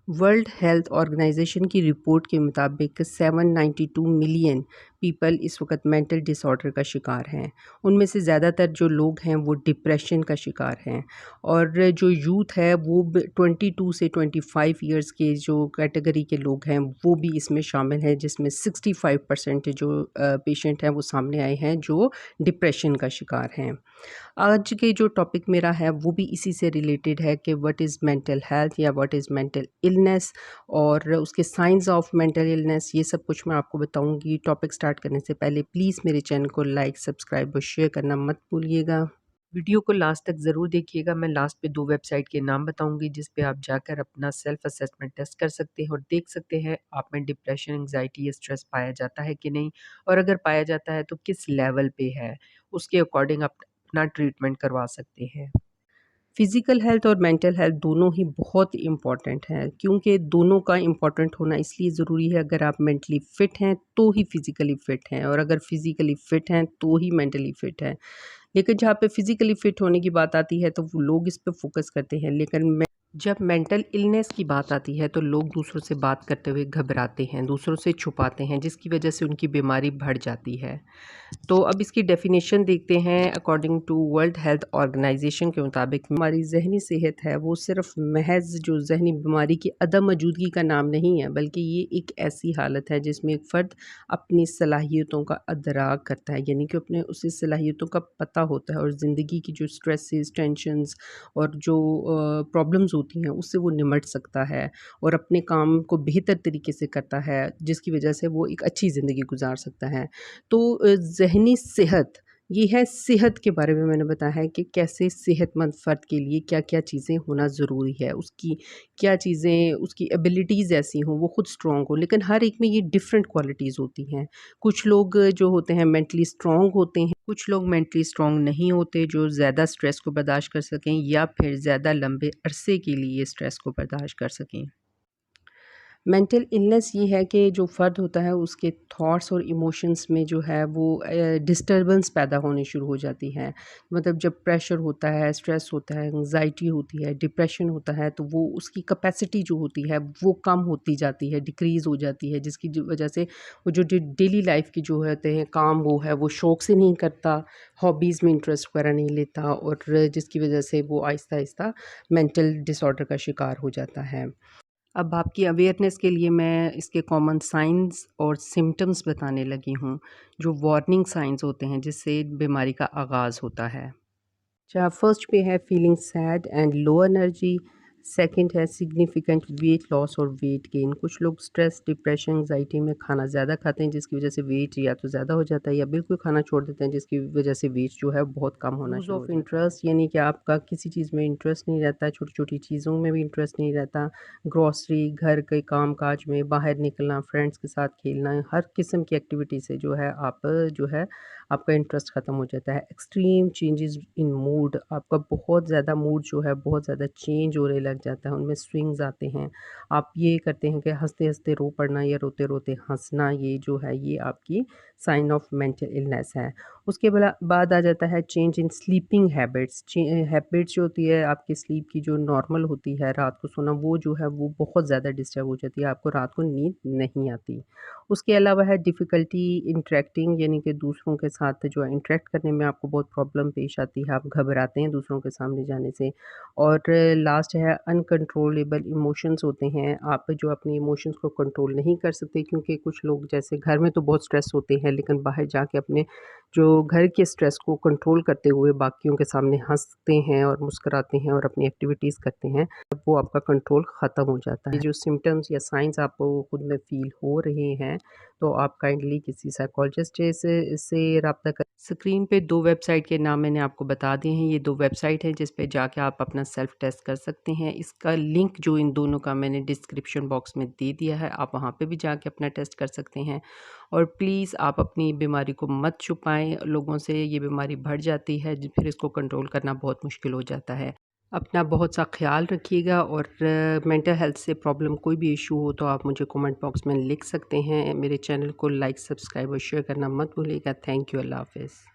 World Health organisation की report के मुताबिक 792 मिलियन पीपल इस वक्त मेंटल डिसऑर्डर का शिकार हैं। उनमें से ज़्यादातर जो लोग हैं वो डिप्रेशन का शिकार हैं और जो यूथ है वो 22 से 25 इयर्स के जो कैटेगरी के लोग हैं वो भी इसमें शामिल हैं, जिसमें 65% जो पेशेंट हैं वो सामने आए हैं जो डिप्रेशन का शिकार हैं। आज के जो टॉपिक मेरा है वो भी इसी से रिलेटेड है कि व्हाट इज़ मेंटल हेल्थ या व्हाट इज़ मेंटल इलनेस और उसके साइंस ऑफ मेंटल इलनेस, ये सब कुछ मैं आपको बताऊंगी। टॉपिक स्टार्ट करने से पहले प्लीज़ मेरे चैनल को लाइक, सब्सक्राइब और शेयर करना मत भूलिएगा। वीडियो को लास्ट तक ज़रूर देखिएगा। मैं लास्ट पे 2 वेबसाइट के नाम बताऊंगी जिस पे आप जाकर अपना सेल्फ असेसमेंट टेस्ट कर सकते हैं और देख सकते हैं आप में डिप्रेशन, एंग्जाइटी या स्ट्रेस पाया जाता है कि नहीं, और अगर पाया जाता है तो किस लेवल पे है। उसके अकॉर्डिंग आप अपना ट्रीटमेंट करवा सकते हैं। फ़िज़िकल हेल्थ और मेंटल हेल्थ दोनों ही बहुत इम्पॉर्टेंट हैं, क्योंकि दोनों का इम्पॉर्टेंट होना इसलिए ज़रूरी है, अगर आप मेंटली फ़िट हैं तो ही फ़िज़िकली फ़िट हैं और अगर फ़िज़िकली फ़िट हैं तो ही मेंटली फ़िट हैं। लेकिन जहाँ पे फ़िज़िकली फ़िट होने की बात आती है तो वो लोग इस पे फ़ोकस करते हैं, लेकिन जब मेंटल इलनेस की बात आती है तो लोग दूसरों से बात करते हुए घबराते हैं, दूसरों से छुपाते हैं, जिसकी वजह से उनकी बीमारी बढ़ जाती है। तो अब इसकी डेफिनेशन देखते हैं। According to World Health Organization के मुताबिक हमारी जहनी सेहत है वो सिर्फ महज जो जहनी बीमारी की अदम मौजूदगी का नाम नहीं है, बल्कि ये एक ऐसी हालत है जिसमें एक फ़र्द अपनी सलाहियतों का अदराक करता है, यानी कि अपने उसे सलाहियतों का पता होता है और ज़िंदगी की जो स्ट्रेसेस, टेंशन्स और जो प्रॉब्लम्स होती हैं उससे वो निमट सकता है और अपने काम को बेहतर तरीके से करता है, जिसकी वजह से वो एक अच्छी ज़िंदगी गुजार सकता है। तो ज़हनी सेहत, ये है सेहत के बारे में मैंने बताया है कि कैसे सेहतमंद फ़र्द के लिए क्या-क्या चीज़ें होना ज़रूरी है। उसकी क्या चीज़ें, उसकी एबिलिटीज़ ऐसी हों, वो खुद स्ट्रॉन्ग हो, लेकिन हर एक में ये डिफरेंट क्वालिटीज़ होती हैं। कुछ लोग जो होते हैं मेंटली स्ट्रॉन्ग होते हैं, कुछ लोग मेंटली स्ट्रॉन्ग नहीं होते जो ज़्यादा स्ट्रेस को बर्दाश्त कर सकें या फिर ज़्यादा लंबे अरसे के लिए स्ट्रेस को बर्दाश्त कर सकें। मेंटल इलनेस ये है कि जो फ़र्द होता है उसके थॉट्स और इमोशंस में जो है वो डिस्टर्बेंस पैदा होनी शुरू हो जाती है। मतलब जब प्रेशर होता है, स्ट्रेस होता है, एंग्जाइटी होती है, डिप्रेशन होता है, तो वो उसकी कैपेसिटी जो होती है वो कम होती जाती है, डिक्रीज़ हो जाती है, जिसकी वजह से वो जो डेली लाइफ की जो होते हैं काम वो है वो शौक से नहीं करता, हॉबीज़ में इंटरेस्ट वगैरह नहीं लेता और जिसकी वजह से वो आहिस्ता आहिस्ता मेंटल डिसऑर्डर का शिकार हो जाता है। अब आपकी अवेयरनेस के लिए मैं इसके कॉमन साइंस और सिम्पटम्स बताने लगी हूँ, जो वार्निंग साइंस होते हैं जिससे बीमारी का आगाज़ होता है। अच्छा, फर्स्ट पे है feeling sad and low energy. Second है सिग्निफिकेंट वेट लॉस और वेट गेन। कुछ लोग स्ट्रेस, डिप्रेशन, एंग्जाइटी में खाना ज़्यादा खाते हैं जिसकी वजह से वेट या तो ज़्यादा हो जाता है या बिल्कुल खाना छोड़ देते हैं जिसकी वजह से वेट जो है बहुत कम होना लूज़ ऑफ इंटरेस्ट, यानी कि आपका किसी चीज़ में इंटरेस्ट नहीं रहता, छोटी छोटी चीज़ों में भी इंटरेस्ट नहीं रहता। ग्रॉसरी, घर के काम काज में बाहर निकलना, फ्रेंड्स के साथ खेलना, हर किस्म की एक्टिविटी से जो है आप जो है आपका इंटरेस्ट ख़त्म हो जाता है। एक्सट्रीम चेंजेस इन मूड, आपका बहुत ज़्यादा मूड जो है बहुत ज़्यादा चेंज होने लग जाता है, उनमें स्विंग्स आते हैं। आप ये करते हैं कि हँसते-हँसते रो पड़ना या रोते-रोते हँसना, ये जो है ये आपकी साइन ऑफ मेंटल इलनेस है। उसके बाद आ जाता है change in sleeping habits. Habits जो होती है आपकी स्लीप की, जो नॉर्मल होती है रात को सोना, वो जो है वो बहुत ज़्यादा डिस्टर्ब हो जाती है, आपको रात को नींद नहीं आती। उसके अलावा है डिफ़िकल्टी इंटरैक्टिंग, यानी कि दूसरों के साथ जो है इंटरैक्ट करने में आपको बहुत प्रॉब्लम पेश आती है, आप घबराते हैं दूसरों के सामने जाने से। और लास्ट है अनकंट्रोलेबल इमोशंस होते हैं, आप जो अपने इमोशंस को कंट्रोल नहीं कर सकते, क्योंकि कुछ लोग जैसे घर में तो बहुत स्ट्रेस होते हैं लेकिन बाहर जाके अपने जो घर के स्ट्रेस को कंट्रोल करते हुए बाकियों के सामने हँसते हैं और मुस्कुराते हैं और अपनी एक्टिविटीज़ करते हैं, तब वो आपका कंट्रोल ख़त्म हो जाता है। ये जो सिम्पटम्स या साइंस आपको खुद में फ़ील हो रहे हैं, तो आप काइंडली किसी साइकोलॉजिस्ट से रब्ता करें। स्क्रीन पे 2 वेबसाइट के नाम मैंने आपको बता दिए हैं। ये 2 वेबसाइट हैं जिस पे जाके आप अपना सेल्फ टेस्ट कर सकते हैं। इसका लिंक जो इन दोनों का मैंने डिस्क्रिप्शन बॉक्स में दे दिया है, आप वहाँ पे भी जाके अपना टेस्ट कर सकते हैं। और प्लीज़ आप अपनी बीमारी को मत छुपाएँ लोगों से, ये बीमारी बढ़ जाती है फिर इसको कंट्रोल करना बहुत मुश्किल हो जाता है। अपना बहुत सा ख़्याल रखिएगा और मेंटल हेल्थ से प्रॉब्लम कोई भी इशू हो तो आप मुझे कमेंट बॉक्स में लिख सकते हैं। मेरे चैनल को लाइक, सब्सक्राइब और शेयर करना मत भूलिएगा। Thank you. अल्लाह हाफ़िज़।